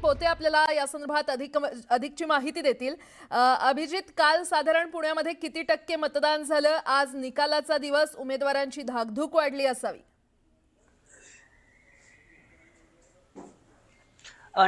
पोते आपल्याला या संदर्भात अधिकची माहिती देतील। अभिजित, काल साधारण पुण्यामध्ये किती टक्के मतदान झालं? आज निकालाचा दिवस, उमेदवारांची धाकधूक वाढली असावी।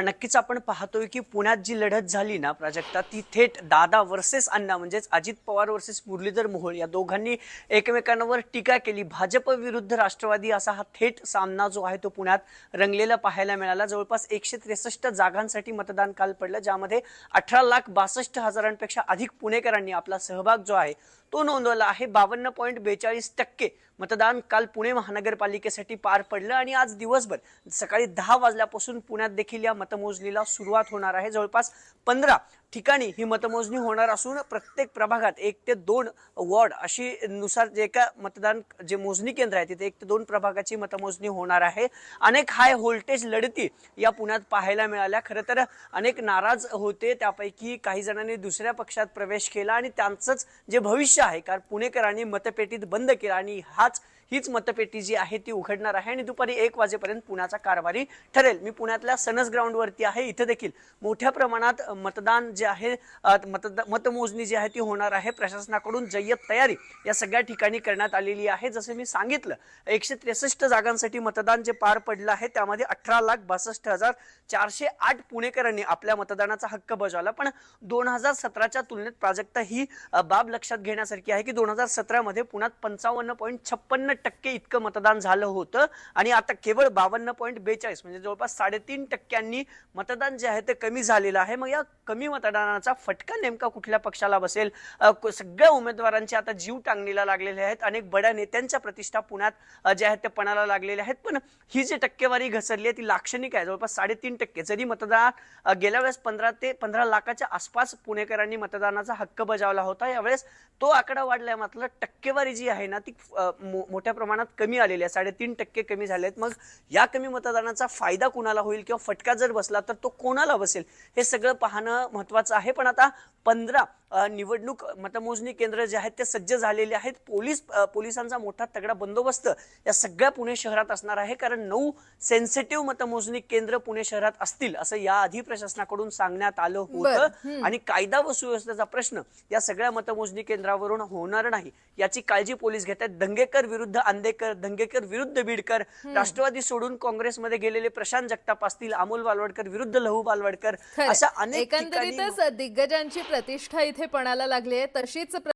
नक्कीच आपण पाहतोय की पुण्यात जी लढत झाली ना प्राजक्ता, ती थेट दादा वर्सेस अण्णा म्हणजेच अजित पवार वर्सेस मुरलीधर मोहोळ या दोघांनी एकमेकांवर टीका केली। भाजप विरुद्ध राष्ट्रवादी असा हा थेट सामना जो आहे तो पुण्यात रंगलेला पाहायला मिळाला। जवळपास 163 जागांसाठी मतदान काल पडलं, ज्यामध्ये 18,62,000पेक्षा अधिक पुणेकरांनी आपला सहभाग जो आहे तो नोंदवला आहे। 52.42% मतदान काल पुणे महानगरपालिकेसाठी पार पडलं आणि आज दिवसभर सकाळी 10 वाजल्यापासून पुण्यात देखील या मतमोजणीला सुरुवात होणार आहे। जवळपास 15 ठिकाणी ही मतमोजणी होणार असून प्रत्येक प्रभागात 1 ते 2 वॉर्ड अशी नुसार जे का मतदान जे मोजणी केंद्र आहे तिथे 1 ते 2 प्रभागाची मतमोजणी होणार आहे। अनेक हाय व्होल्टेज लढती या पुण्यात पाहायला मिळाल्या। खरं तर अनेक नाराज होते, त्यापैकी काही जणांनी दुसऱ्या पक्षात प्रवेश केला आणि त्यांचंच जे भविष्य आहे, कारण पुणेकरांनी मतपेटीत बंद केला आणि हीच मतपेटी जी आहे ती उघडणार आहे आणि दुपारी 1 वाजेपर्यंत पुण्याचा कारभारी ठरेल। मी पुण्यातल्या सनस ग्राउंड वरती आहे, इथे देखील मोठ्या प्रमाणात मतदान जे आहे मतमोजणी जी आहे ती होणार आहे। प्रशासनाकडून जय्यत तयारी या सगळ्या ठिकाणी करण्यात आलेली आहे। जसे मी सांगितलं, 163 जागांसाठी मतदान जे पार पडलं आहे त्यामध्ये 18,62,408 पुणेकरांनी आपल्या मतदानाचा हक्क बजावला। पण 2017च्या तुलनेत प्राजक्ता ही बाब लक्षात घेण्यासारखी आहे की 2017 मध्ये पुण्यात 55.56% इतकं मतदान झालं होतं आणि आता केवळ 52.42 म्हणजे जवळपास 3.5% मतदान जे आहे ते कमी झालेलं आहे। मग या कमी मतदानाचा फटका नेमका कुठल्या पक्षाला बसेल? सगळ्या उमेदवारांचे आता जीव टांगणीला लागलेले आहेत। अनेक बड्या नेत्यांच्या प्रतिष्ठा पुण्यात जे आहेत ते पणाला लागलेले आहेत। पण ही जी टक्केवारी घसरली आहे ती लाक्षणिक आहे, जवळपास 3.5%। जरी मतदान गेल्या वेळेस 15 ते 15 लाखाच्या आसपास पुणेकरांनी मतदानाचा हक्क बजावला होता, यावेळेस तो आकडा वाढलाय, मात्र टक्केवारी जी आहे ना ती मोठ्या प्रमाणात कमी आलेली आहे, 3.5% कमी झाले आहेत। मग या कमी मतदानाचा फायदा कुणाला होईल किंवा फटका जर बसला तर तो कोणाला बसेल हे सगळं पाहणं महत्त्वाचं आहे। पण आता 15 निवडणूक मतमोजणी केंद्र जे आहेत ते सज्ज झालेले आहेत। पोलिसांचा मोठा तगडा बंदोबस्त या सगळ्या पुणे शहरात असणार आहे, कारण 9 सेन्सिटिव्ह मतमोजणी केंद्र पुणे शहरात असतील असं याआधी प्रशासनाकडून सांगण्यात आलं होतं आणि कायदा व सुव्यवस्थेचा प्रश्न या सगळ्या मतमोजणी केंद्रावरून होणार नाही याची काळजी पोलीस घेत आहेत। दंगेकर विरुद्ध आंदेकर, दंगेकर विरुद्ध बीडकर, राष्ट्रवादी सोडून काँग्रेसमध्ये गेलेले प्रशांत जगताप असतील, अमोल बालवडकर विरुद्ध लहू बालवडकर, अशा अनेक एकंदरीतच दिग्गजांची प्रतिष्ठा इथे पणाला लागली आहे। तशीच